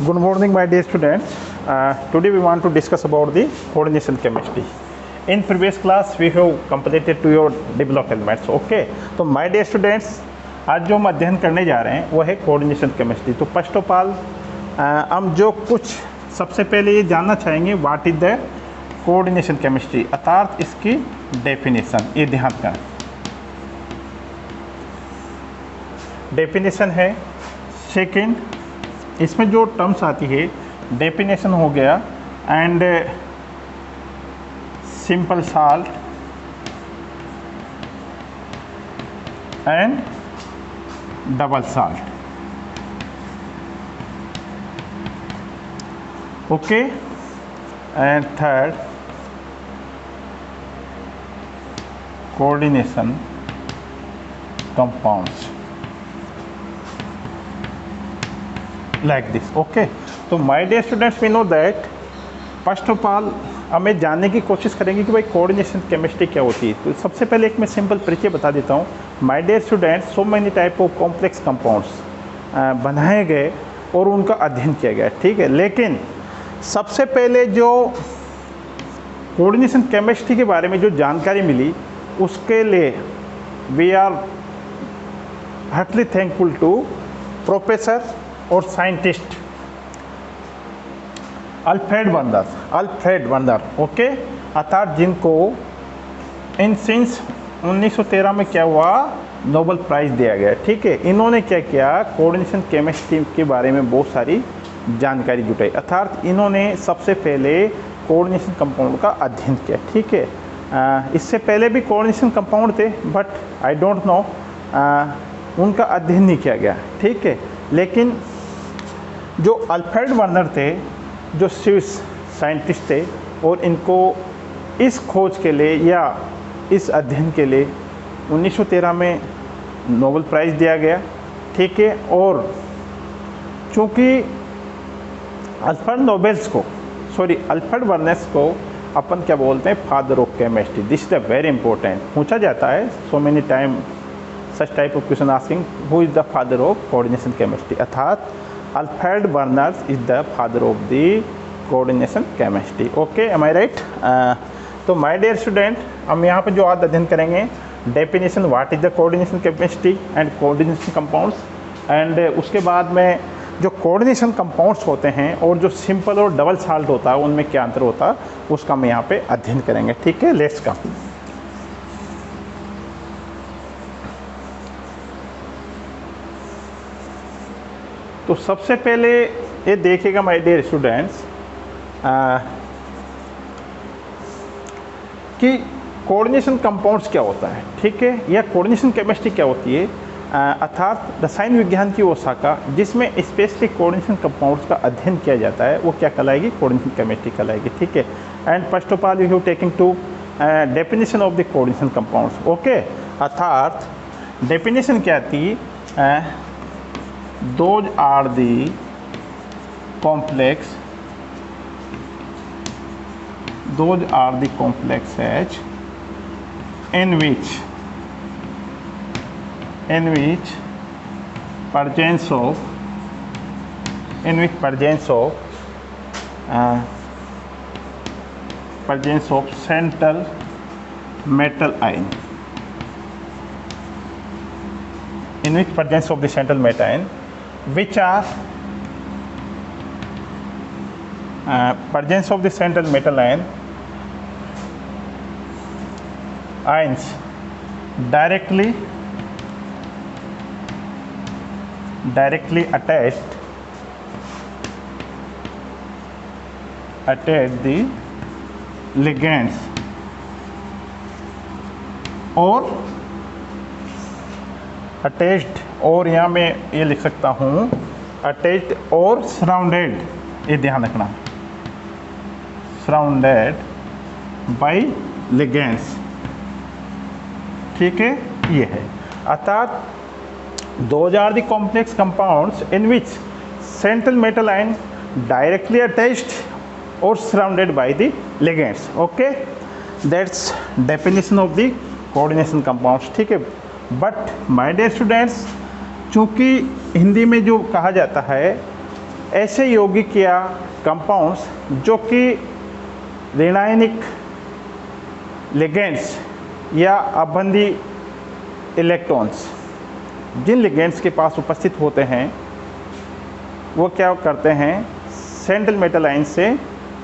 Good morning, my dear students. Today we want to discuss about the coordination chemistry. In previous class, we have completed to your developed elements. Okay. तो my dear students, आज जो हम अध्ययन करने जा रहे हैं वो है कोऑर्डिनेशन केमिस्ट्री. तो फर्स्ट ऑफ ऑल हम जो कुछ सबसे पहले ये जानना चाहेंगे what is the coordination chemistry, अर्थात इसकी डेफिनेशन. ये ध्यान करें, डेफिनेशन है. सेकंड, इसमें जो टर्म्स आती है, डेफिनेशन हो गया and simple salt and double salt. Okay. And third, coordination compounds like this. Okay. तो my dear students, we know that first of all हमें जानने की कोशिश करेंगे कि भाई कोऑर्डिनेशन केमिस्ट्री क्या होती है. तो सबसे पहले एक मैं सिंपल परिचय बता देता हूँ. my dear students, so many type of complex compounds बनाए गए और उनका अध्ययन किया गया, ठीक है. लेकिन सबसे पहले जो कोऑर्डिनेशन केमिस्ट्री के बारे में जो जानकारी मिली, उसके लिए we are heartly thankful to professor और साइंटिस्ट अल्फ्रेड वंडर. ओके. अर्थात जिनको इन सिंस 1913 में क्या हुआ, नोबेल प्राइज़ दिया गया, ठीक है. इन्होंने क्या किया, कोऑर्डिनेशन केमिस्ट्री के बारे में बहुत सारी जानकारी जुटाई. अर्थात इन्होंने सबसे पहले कोऑर्डिनेशन कंपाउंड का अध्ययन किया, ठीक है. इससे पहले भी कोऑर्डिनेशन कंपाउंड थे, बट आई डोंट नो उनका अध्ययन नहीं किया गया, ठीक है. लेकिन जो अल्फ्रेड वर्नर थे, जो स्विस साइंटिस्ट थे, और इनको इस खोज के लिए या इस अध्ययन के लिए 1913 में नोबेल प्राइज़ दिया गया, ठीक है. और चूँकि अल्फ्रेड वर्नर्स को अपन क्या बोलते हैं, father of chemistry. This is the very important. पूछा जाता है so many time such type of question asking who is the father of coordination chemistry. अर्थात Alfred Werner is the father of the coordination chemistry. Okay, am I right. तो my dear student, हम यहाँ पे जो आज अध्ययन करेंगे, definition what is the coordination chemistry and coordination compounds. And उसके बाद में जो कोऑर्डिनेशन कंपाउंड्स होते हैं और जो सिंपल और डबल साल्ट होता है, उनमें क्या अंतर होता है, उसका हम यहाँ पे अध्ययन करेंगे, ठीक है. Let's come. तो सबसे पहले ये देखिएगा माय डियर स्टूडेंट्स कि कोऑर्डिनेशन कंपाउंड्स क्या होता है, ठीक है, या कोऑर्डिनेशन केमिस्ट्री क्या होती है. अर्थात रसायन विज्ञान की वो शाखा जिसमें स्पेसिफिक कोऑर्डिनेशन कंपाउंड्स का अध्ययन किया जाता है, वो क्या कहलाएगी, कोऑर्डिनेशन केमिस्ट्री कहलाएगी, ठीक है. And first of all you have taking to definition of the coordination compounds. Okay. अर्थात डेफिनेशन क्या थी, those are the complexes in which presence of central metal ion, in which presence of the central metal ion, which are presence of the central metal ions directly attached the ligands और attached, और यहाँ मैं ये लिख सकता हूँ attached और surrounded. ये ध्यान रखना, सराउंडेड बाय लिगेंड्स, ठीक है. ये है. अर्थात those are the complex compounds in which central metal ion directly attached और surrounded by the ligands. Okay. That's definition of the coordination compounds, ठीक है. बट माय डियर स्टूडेंट्स, चूँकि हिंदी में जो कहा जाता है ऐसे यौगिक या कंपाउंड्स जो कि ऋणायनिक लिगेंड्स या अबंधी इलेक्ट्रॉन्स जिन लिगेंड्स के पास उपस्थित होते हैं वो क्या करते हैं, सेंट्रल मेटल आयन से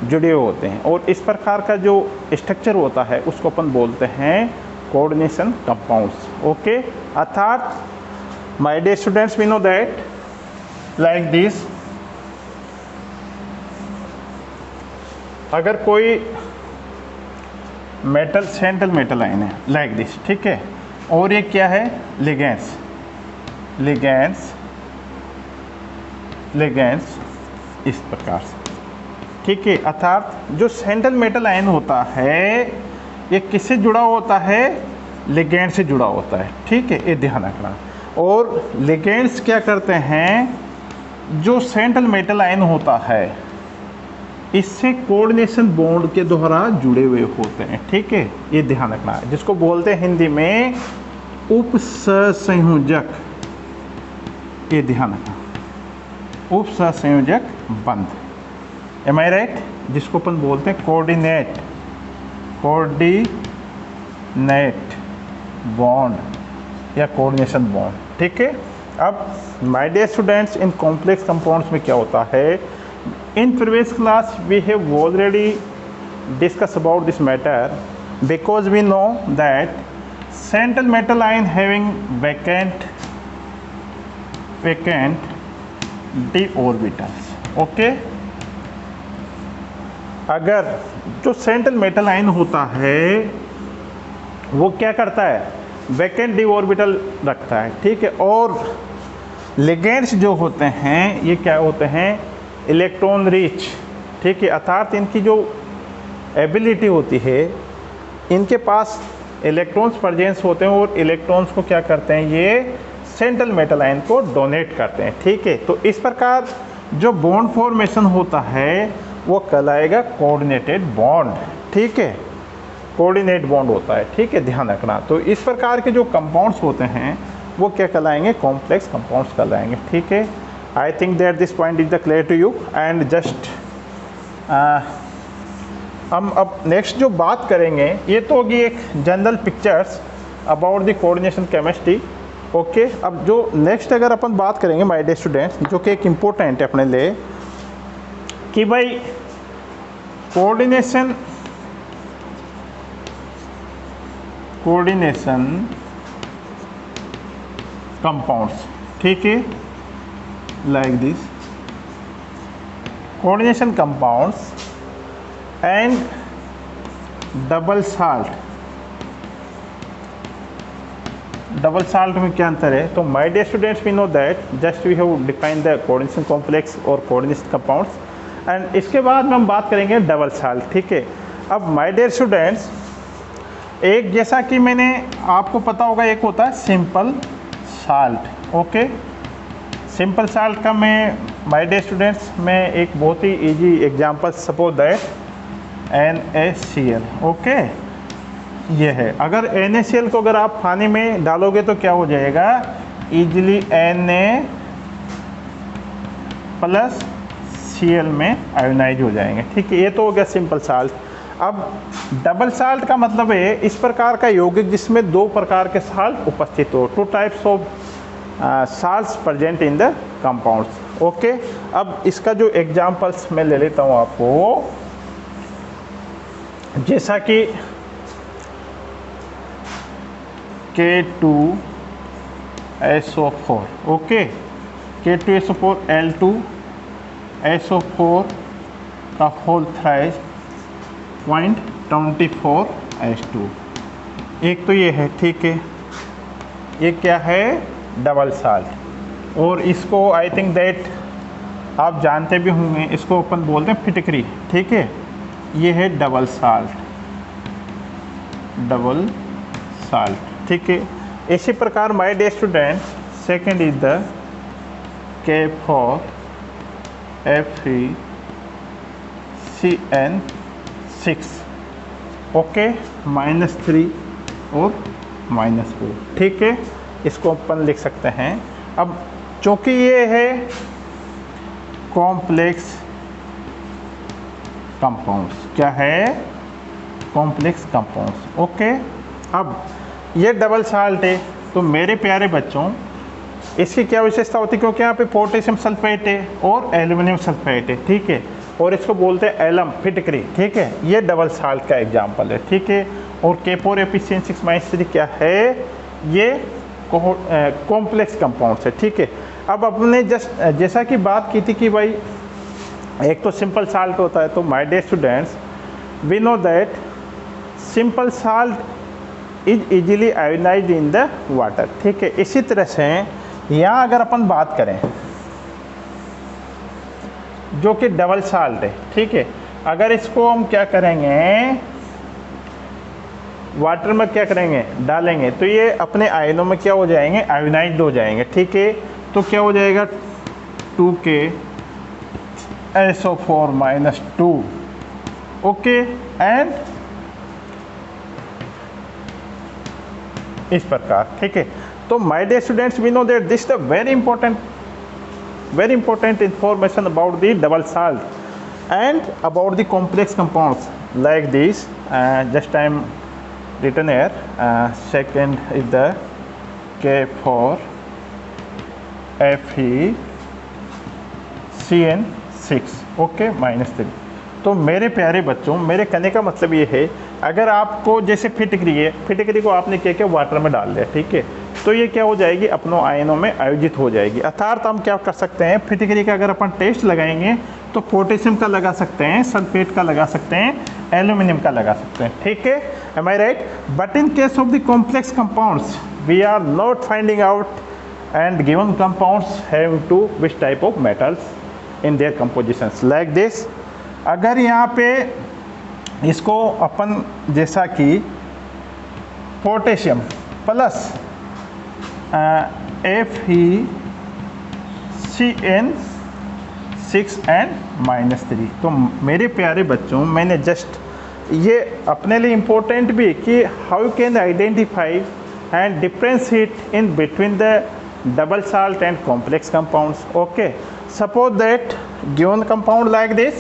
जुड़े होते हैं, और इस प्रकार का जो स्ट्रक्चर होता है उसको अपन बोलते हैं कोऑर्डिनेशन कंपाउंड्स। ओके, अर्थात my dear students, we know that like this, अगर कोई मेटल सेंट्रल मेटल आयन है लाइक दिस, ठीक है, और ये क्या है, लिगेंड्स इस प्रकार से, ठीक है। अर्थात जो सेंट्रल मेटल आयन होता है ये किससे जुड़ा होता है, लिगेंड से जुड़ा होता है, ठीक है, ये ध्यान रखना। और लिगेंड्स क्या करते हैं, जो सेंट्रल मेटल आयन होता है इससे कोऑर्डिनेशन बॉन्ड के द्वारा जुड़े हुए होते हैं, ठीक है, ये ध्यान रखना, जिसको बोलते हैं हिंदी में उपसंयोजक, ये ध्यान रखना, उपसंयोजक बंध, एम आई राइट, जिसको अपन बोलते हैं कोऑर्डिनेट बॉन्ड या कोऑर्डिनेशन बॉन्ड, ठीक है। अब my dear students, in complex compounds में क्या होता है, in previous class we have already discussed about this matter, because we know that central metal ion having vacant d orbitals, okay। अगर जो सेंट्रल मेटल आयन होता है वो क्या करता है, वैकेंट डी ऑर्बिटल रखता है, ठीक है, और लिगेंड्स जो होते हैं ये क्या होते हैं, इलेक्ट्रॉन रिच, ठीक है, अर्थात इनकी जो एबिलिटी होती है, इनके पास इलेक्ट्रॉन्स प्रेजेंस होते हैं और इलेक्ट्रॉन्स को क्या करते हैं, ये सेंट्रल मेटल आयन को डोनेट करते हैं, ठीक है। तो इस प्रकार जो बॉन्ड फॉर्मेशन होता है वो कहलाएगा कोऑर्डिनेटेड बॉन्ड, ठीक है, कोऑर्डिनेट बॉन्ड होता है, ठीक है, ध्यान रखना। तो इस प्रकार के जो कंपाउंड्स होते हैं वो क्या कहलाएंगे, कॉम्प्लेक्स कंपाउंड्स कहलाएंगे, ठीक है। I think that this point is clear to you, and just हम अब नेक्स्ट जो बात करेंगे ये तो होगी एक general pictures about the coordination chemistry, okay. अब जो नेक्स्ट अगर अपन बात करेंगे माय डियर स्टूडेंट्स, जो कि एक इम्पोर्टेंट है अपने लिए, कि भाई कोऑर्डिनेशन कंपाउंड्स, ठीक है, like this coordination compounds and double salt में क्या अंतर है, तो my dear students, we know that just we have defined the coordination complex और coordination compounds, and इसके बाद में हम बात करेंगे डबल साल्ट, ठीक है। अब my dear students, एक जैसा कि मैंने आपको पता होगा, एक होता है simple salt, okay. Simple salt का मैं माय डियर स्टूडेंट्स, मैं एक बहुत ही easy example, suppose that NaCl, okay, ये है। अगर NaCl को अगर आप पानी में डालोगे तो क्या हो जाएगा, इजीली Na प्लस Cl में आयोनाइज हो जाएंगे, ठीक है, ये तो हो गया सिंपल साल्ट। अब डबल साल्ट का मतलब है इस प्रकार का यौगिक जिसमें दो प्रकार के साल्ट उपस्थित हो, two types of salts present in the compounds, okay. अब इसका जो एग्जांपल्स मैं ले लेता हूँ आपको, जैसा कि K2SO4, ओके, K2SO4 L2SO4 का होल थ्राइस 0.24H2, एक तो ये है, ठीक है, ये क्या है, डबल साल्ट। और इसको आई थिंक दैट आप जानते भी होंगे, इसको अपन बोलते हैं फिटकरी, ठीक है, ये है डबल साल्ट, ठीक है। इसी प्रकार my dear student, second is the K4Fe3CN6, okay, -3 और -4, ठीक है, इसको अपन लिख सकते हैं। अब चूँकि ये है कॉम्प्लेक्स कंपाउंड्स। क्या है? Complex compounds. ओके, अब ये डबल साल्ट है, तो मेरे प्यारे बच्चों इसकी क्या विशेषता होती है? क्योंकि यहाँ पे पोटेशियम सल्फेट है और एल्यूमिनियम सल्फेट है, ठीक है, और इसको बोलते हैं एलम, फिटकरी, ठीक है। ये डबल साल्ट का एग्जाम्पल है, ठीक है। और K4 Fe6-3 क्या है? ये कॉम्प्लेक्स कंपाउंड्स है, ठीक है। अब अपने जैसा कि बात की थी कि भाई एक तो सिंपल साल्ट होता है, तो my dear students we know that simple salt is easily ionised in the water, ठीक है। इसी तरह से यहाँ अगर अपन बात करें जो कि डबल साल्ट है, ठीक है, अगर इसको हम क्या करेंगे, वाटर में क्या करेंगे, डालेंगे, तो ये अपने आयनों में क्या हो जाएंगे, आयोनाइज्ड हो जाएंगे, ठीक है। तो क्या हो जाएगा, 2KSO4-2, ओके, एंड इस प्रकार, ठीक है। तो my dear students we know that this the very important information about the double salt and about the complex compounds like this. Just I am written here, second is the K4 FeCN6, okay, -3। तो मेरे प्यारे बच्चों, मेरे कहने का मतलब ये है, अगर आपको जैसे फिटकरी है, फिटकरी को आपने क्या किया, वाटर में डाल दिया, ठीक है, तो ये क्या हो जाएगी, अपनों आयनों में आयोजित हो जाएगी। अर्थात हम क्या कर सकते हैं, फिटकरी का अगर अपन टेस्ट लगाएंगे तो पोटेशियम का लगा सकते हैं, सल्फेट का लगा सकते हैं, एल्यूमिनियम का लगा सकते हैं, ठीक है, am I right. But in case of the complex compounds we are not finding out and given compounds have to which type of metals in their compositions like this. अगर यहाँ पे इसको अपन जैसा कि पोटेशियम प्लस FeCN6 एंड -3, तो मेरे प्यारे बच्चों मैंने जस्ट ये अपने लिए इम्पोर्टेंट भी कि how can identify and differentiate in between the double salt and complex compounds. Okay, suppose that given compound like this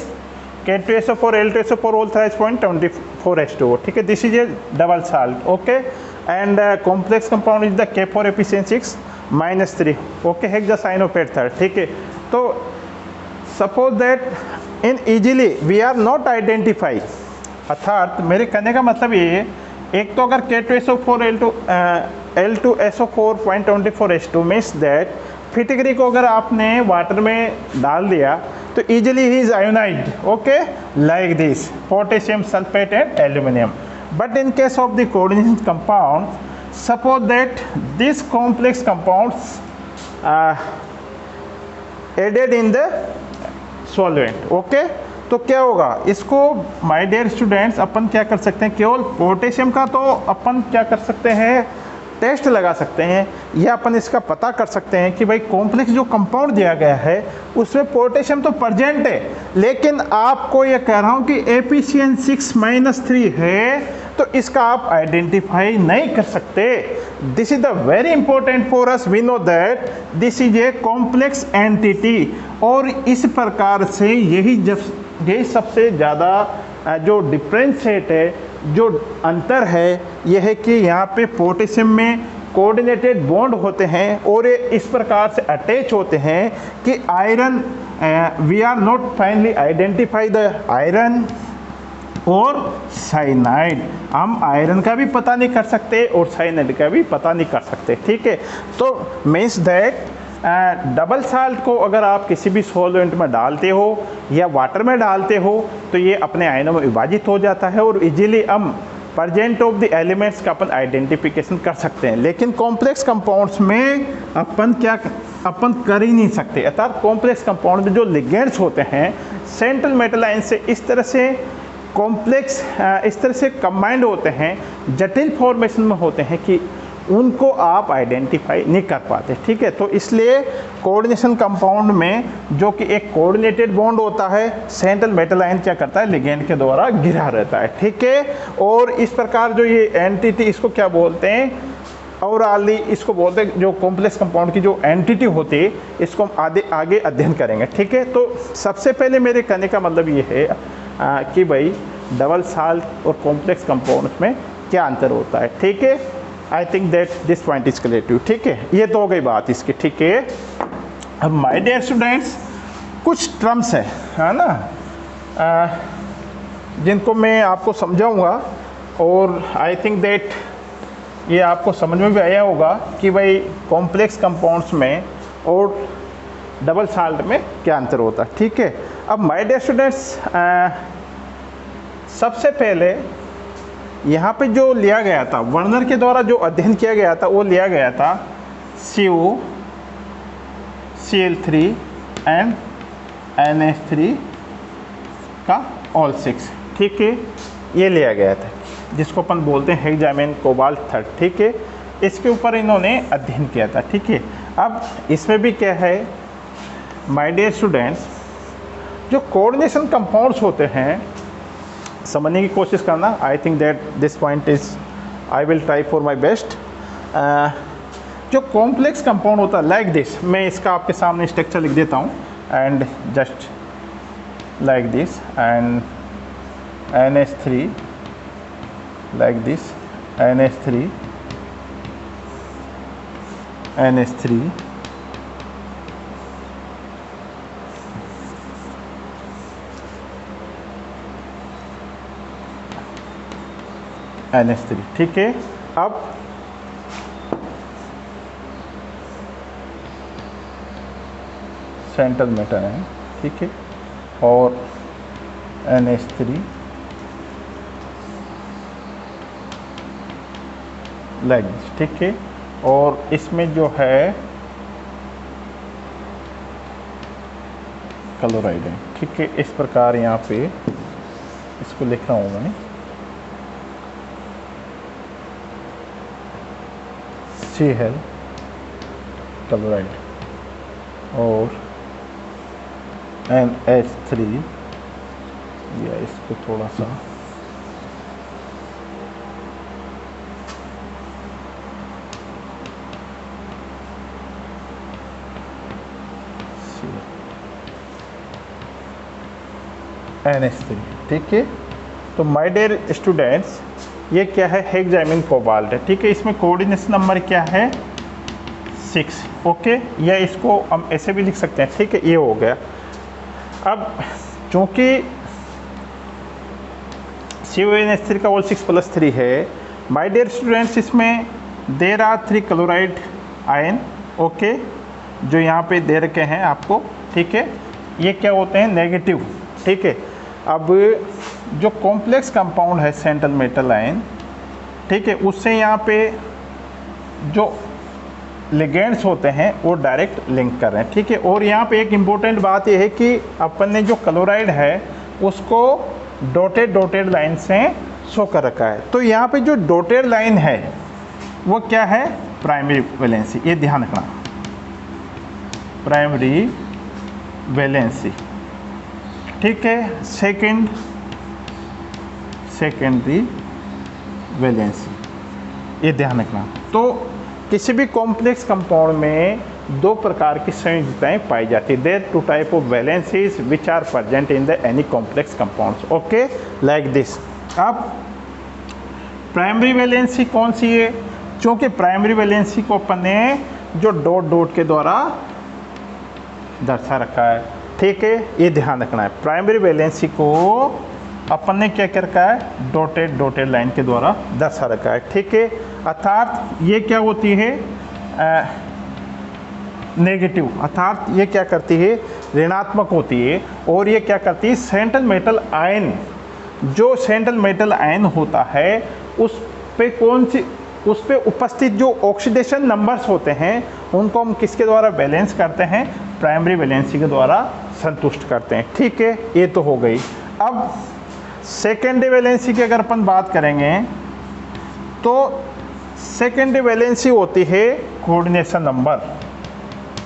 K2SO4 L2SO4 all thrice point 24H2O, ठीक है, this is a double salt, okay, and complex compound is the K4 FeCN6-3, okay, hexacyanopentane, ठीक है। तो suppose that in easily we are not identify, अर्थात मेरे कहने का मतलब ये है, एक तो अगर K2SO4 L2SO4.24H2 मीन्स दैट फिटकरी को अगर आपने वाटर में डाल दिया तो इजीली ही is ionised, okay, like this potassium sulphate and aluminium. But in case of the coordination compound, suppose that this complex compounds added in the solvent, okay, तो क्या होगा, इसको माय डियर स्टूडेंट्स अपन क्या कर सकते हैं, केवल पोटेशियम का तो अपन क्या कर सकते हैं, टेस्ट लगा सकते हैं, या अपन इसका पता कर सकते हैं कि भाई कॉम्प्लेक्स जो कंपाउंड दिया गया है उसमें पोटेशियम तो प्रेजेंट है, लेकिन आपको ये कह रहा हूँ कि FeCN6-3 है, तो इसका आप आइडेंटिफाई नहीं कर सकते। This is the very important for us, we know that this is a complex entity, और इस प्रकार से यही सबसे ज़्यादा जो डिफरेंशिएट है, जो अंतर है, यह है कि यहाँ पे पोटेशियम में कोऑर्डिनेटेड बॉन्ड होते हैं और ये इस प्रकार से अटैच होते हैं कि iron, we are not finally identify the iron और साइनाइड, हम आयरन का भी पता नहीं कर सकते और साइनाइड का भी पता नहीं कर सकते, ठीक है। तो मीन्स दैट डबल साल्ट को अगर आप किसी भी सॉल्वेंट में डालते हो या वाटर में डालते हो तो ये अपने आयनों में विभाजित हो जाता है और इजीली हम प्रेजेंट ऑफ द एलिमेंट्स का अपन आइडेंटिफिकेशन कर सकते हैं। लेकिन कॉम्प्लेक्स कंपाउंड्स में अपन कर ही नहीं सकते, अर्थात कॉम्प्लेक्स कंपाउंड में जो लिगेंड्स होते हैं सेंट्रल मेटल आयन से इस तरह से कॉम्प्लेक्स, इस तरह से कंबाइंड होते हैं, जटिल फॉर्मेशन में होते हैं कि उनको आप आइडेंटिफाई नहीं कर पाते, ठीक है। तो इसलिए कोऑर्डिनेशन कंपाउंड में जो कि एक कोऑर्डिनेटेड बॉन्ड होता है, सेंट्रल मेटल आयन क्या करता है, लिगेंड के द्वारा घिरा रहता है, ठीक है। और इस प्रकार जो ये एंटिटी, इसको क्या बोलते हैं, ओवरऑली इसको बोलते हैं जो कॉम्प्लेक्स कंपाउंड की जो एंटिटी होती है, इसको हम आगे अध्ययन करेंगे। ठीक है, तो सबसे पहले मेरे कहने का मतलब ये है कि भाई डबल साल्ट और कॉम्प्लेक्स कंपाउंड्स में क्या अंतर होता है। ठीक है, I think that this point is clear to. ठीक है, ये तो हो गई बात इसकी। ठीक है, अब माय डियर स्टूडेंट्स कुछ टर्म्स है ना, जिनको मैं आपको समझाऊंगा और आई थिंक दैट ये आपको समझ में भी आया होगा कि भाई कॉम्प्लेक्स कंपाउंड्स में और डबल साल्ट में क्या अंतर होता है। ठीक है, अब माय डियर स्टूडेंट्स सबसे पहले यहाँ पे जो लिया गया था, वर्नर के द्वारा जो अध्ययन किया गया था, वो लिया गया था CO Cl3 एंड NH3 का ऑल 6। ठीक है, ये लिया गया था जिसको अपन बोलते हैं हेक्सामेन कोबाल्ट 3। ठीक है, इसके ऊपर इन्होंने अध्ययन किया था। ठीक है, अब इसमें भी क्या है माय डियर स्टूडेंट्स, जो कोऑर्डिनेशन कंपाउंड्स होते हैं समझने की कोशिश करना। आई think that this point is I will try for my best. जो कॉम्प्लेक्स कंपाउंड होता है लाइक दिस, मैं इसका आपके सामने स्ट्रक्चर लिख देता हूँ and just like this and NH3 like this, NH3 NH3 NH3। ठीक है, अब सेंट्रल मेटल है। ठीक है, और NH3 लाइक दिस। ठीक है, और इसमें जो है क्लोराइड है। ठीक है, इस प्रकार यहाँ पे इसको लिख रहा हूँ मैं Cl क्लोराइड और NH3, या इसको थोड़ा सा NH3। ठीक है, तो माय डियर स्टूडेंट्स ये क्या है हेक्सामेन कोबाल्ट है। ठीक है, इसमें कोऑर्डिनेशन नंबर क्या है 6। ओके, या इसको हम ऐसे भी लिख सकते हैं। ठीक है, ये हो गया। अब चूँकि CONH3 का ऑल 6+3 है माय डियर स्टूडेंट्स, इसमें there are 3 chloride ion. Okay, जो यहाँ पे दे रखे हैं आपको। ठीक है, ये क्या होते हैं नेगेटिव। ठीक है, अब जो कॉम्प्लेक्स कंपाउंड है सेंट्रल मेटल आयन, ठीक है, उससे यहाँ पे जो लिगेंड्स होते हैं वो डायरेक्ट लिंक कर रहे हैं। ठीक है, और यहाँ पे एक इम्पोर्टेंट बात यह है कि अपन ने जो क्लोराइड है उसको डॉटेड लाइन से शो कर रखा है। तो यहाँ पे जो डॉटेड लाइन है वो क्या है प्राइमरी वैलेंसी, ये ध्यान रखना, प्राइमरी वैलेंसी। ठीक है, सेकेंडरी वैलेंसी, ये ध्यान रखना। तो किसी भी कॉम्प्लेक्स कंपाउंड में 2 प्रकार की संयोजकताएं पाई जाती है। There 2 type of valencies which are present in the any complex compounds. Okay, like this. अब प्राइमरी वैलेंसी कौन सी है? क्योंकि प्राइमरी वैलेंसी को अपन ने जो डॉट के द्वारा दर्शा रखा है। ठीक है, ये ध्यान रखना है। प्राइमरी वैलेंसी को अपन ने क्या कर रखा है डॉटेड लाइन के द्वारा दर्शा रखा है। ठीक है, अर्थात ये क्या होती है नेगेटिव, अर्थात ये क्या करती है ऋणात्मक होती है। और ये क्या करती है सेंट्रल मेटल आयन, जो सेंट्रल मेटल आयन होता है उस पे उस पे उपस्थित जो ऑक्सीडेशन नंबर्स होते हैं उनको हम किसके द्वारा बैलेंस करते हैं प्राइमरी वैलेंसी के द्वारा संतुष्ट करते हैं। ठीक है, ये तो हो गई। अब सेकेंडरी वैलेंसी की अगर अपन बात करेंगे तो सेकेंडरी वैलेंसी होती है कोऑर्डिनेशन नंबर।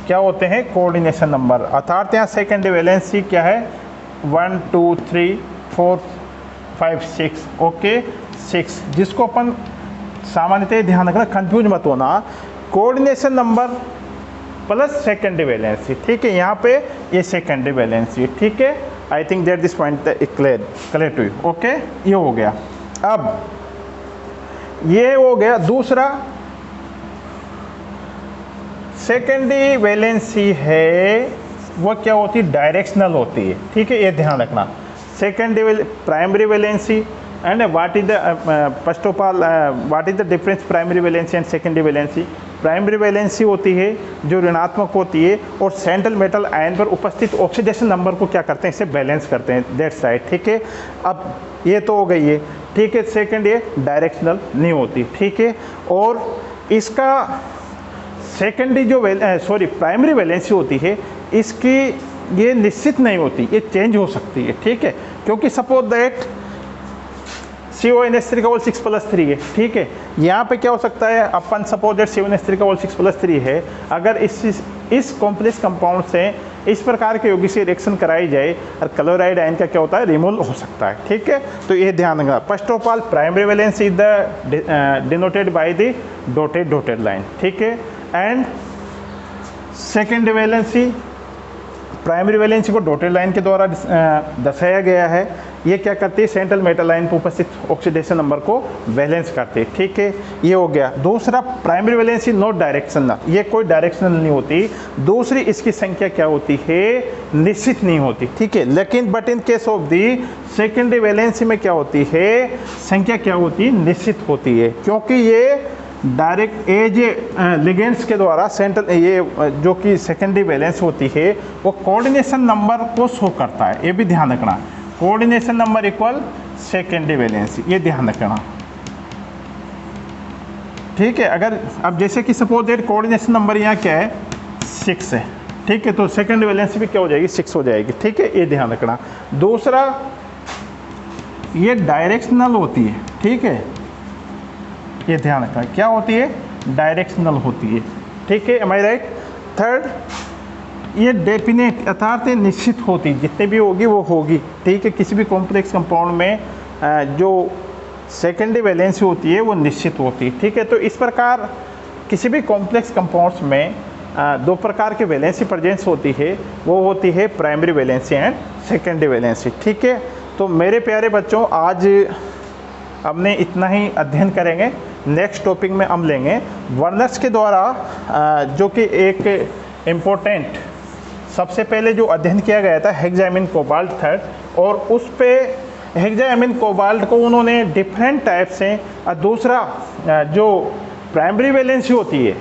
क्या होते हैं कोऑर्डिनेशन नंबर, अर्थात यहाँ सेकेंडरी वैलेंसी क्या है 1 2 3 4 5 6। ओके, 6, जिसको अपन सामान्यतः ध्यान रखना, कंफ्यूज मत होना, coordination number plus secondary valency, ठीक है। यहाँ पे ये सेकेंडरी वैलेंसी, ठीक है। I think that this point clear to you, okay. ये हो गया। अब ये हो गया। दूसरा सेकेंडरी वैलेंसी है वो क्या होती है, डायरेक्शनल होती है, ठीक है। ये ध्यान रखना, secondary primary valency and what is the first of all what is the difference primary valency and secondary valency. Primary valency होती है जो ऋणात्मक होती है और सेंट्रल मेटल आयन पर उपस्थित ऑक्सीडेशन नंबर को क्या करते हैं, इसे बैलेंस करते हैं, दैट्स राइट, ठीक है। अब ये तो हो गई है, ठीक है। सेकेंड ये डायरेक्शनल नहीं होती, ठीक है। और इसका सेकेंडरी जो प्राइमरी वैलेंसी होती है इसकी ये निश्चित नहीं होती, ये चेंज हो सकती है, ठीक है। क्योंकि सपोज दैट CONH3 का होल 6+3 है, ठीक है। यहाँ पे क्या हो सकता है, अपन सपोज दैट CONH3 का होल 6+3 है, अगर इस कॉम्प्लेक्स कंपाउंड से इस प्रकार के यौगिक से रिएक्शन कराई जाए और क्लोराइड आयन का क्या होता है, रिमूवल हो सकता है, ठीक है। तो ये ध्यान रखना। First of all primary valency is the denoted by the dotted line, ठीक है। And secondary valency, primary valency को डॉटेड लाइन के द्वारा दर्शाया गया है। ये क्या करती है, सेंट्रल मेटल लाइन पर उपस्थित ऑक्सीडेशन नंबर को बैलेंस करती है, ठीक है। ये हो गया। दूसरा प्राइमरी वैलेंसी नॉट डायरेक्शनल, ये कोई डायरेक्शनल नहीं होती। दूसरी इसकी संख्या क्या होती है, निश्चित नहीं होती, ठीक है। लेकिन but in case of the secondary valency में क्या होती है, संख्या क्या होती है, निश्चित होती है, क्योंकि ये डायरेक्ट एज लिगेंड्स के द्वारा सेंट्रल ये जो कि सेकेंडरी वैलेंस होती है वो कोऑर्डिनेशन नंबर को शो करता है। ये भी ध्यान रखना, coordination number equal secondary valency, ये ध्यान रखना, ठीक है। अगर अब जैसे कि सपोज दैट कोऑर्डिनेशन नंबर यहाँ क्या है, 6 है, ठीक है। तो सेकेंडरी वैलेंसी भी क्या हो जाएगी, 6 हो जाएगी, ठीक है। ये ध्यान रखना। दूसरा ये डायरेक्शनल होती है, ठीक है। ये ध्यान रखना, क्या होती है, डायरेक्शनल होती है, ठीक है। Am I right. थर्ड ये डेफिनेट अर्थात निश्चित होती, जितने भी होगी वो होगी, ठीक है। किसी भी कॉम्प्लेक्स कंपाउंड में जो सेकेंडरी वैलेंसी होती है वो निश्चित होती है, ठीक है। तो इस प्रकार किसी भी कॉम्प्लेक्स कंपाउंड्स में दो प्रकार की वैलेंसी प्रेजेंस होती है, वो होती है primary valency and secondary valency, ठीक है। तो मेरे प्यारे बच्चों, आज हमने इतना ही अध्ययन करेंगे। नेक्स्ट टॉपिक में हम लेंगे वर्नर्स के द्वारा जो कि एक इम्पोर्टेंट सबसे पहले जो अध्ययन किया गया था हेक्सामिन कोबाल्ट थर्ड, और उस पे हेक्सामिन कोबाल्ट को उन्होंने डिफरेंट टाइप से, और दूसरा जो प्राइमरी वैलेंसी होती है,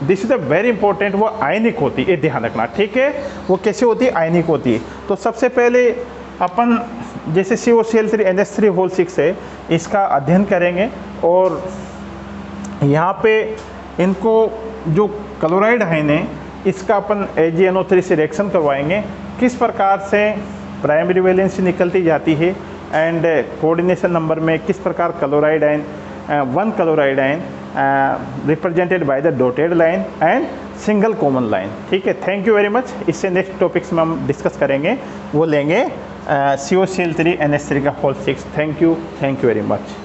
this is the very important, वो आयनिक होती है, ये ध्यान रखना, ठीक है। वो कैसे होती है, आयनिक होती है। तो सबसे पहले अपन जैसे COCl3NH3 होल 6 है, इसका अध्ययन करेंगे, और यहाँ पे इनको जो क्लोराइड आयन है इसका अपन AgNO3 से रिएक्शन करवाएंगे, किस प्रकार से प्राइमरी वैलेंसी निकलती जाती है, एंड कोऑर्डिनेशन नंबर में किस प्रकार chloride ion, one chloride ion represented by the dotted line and single common line, ठीक है। Thank you very much. इससे नेक्स्ट टॉपिक्स में हम डिस्कस करेंगे, वो लेंगे COCl3NH3 का whole 6। Thank you very much.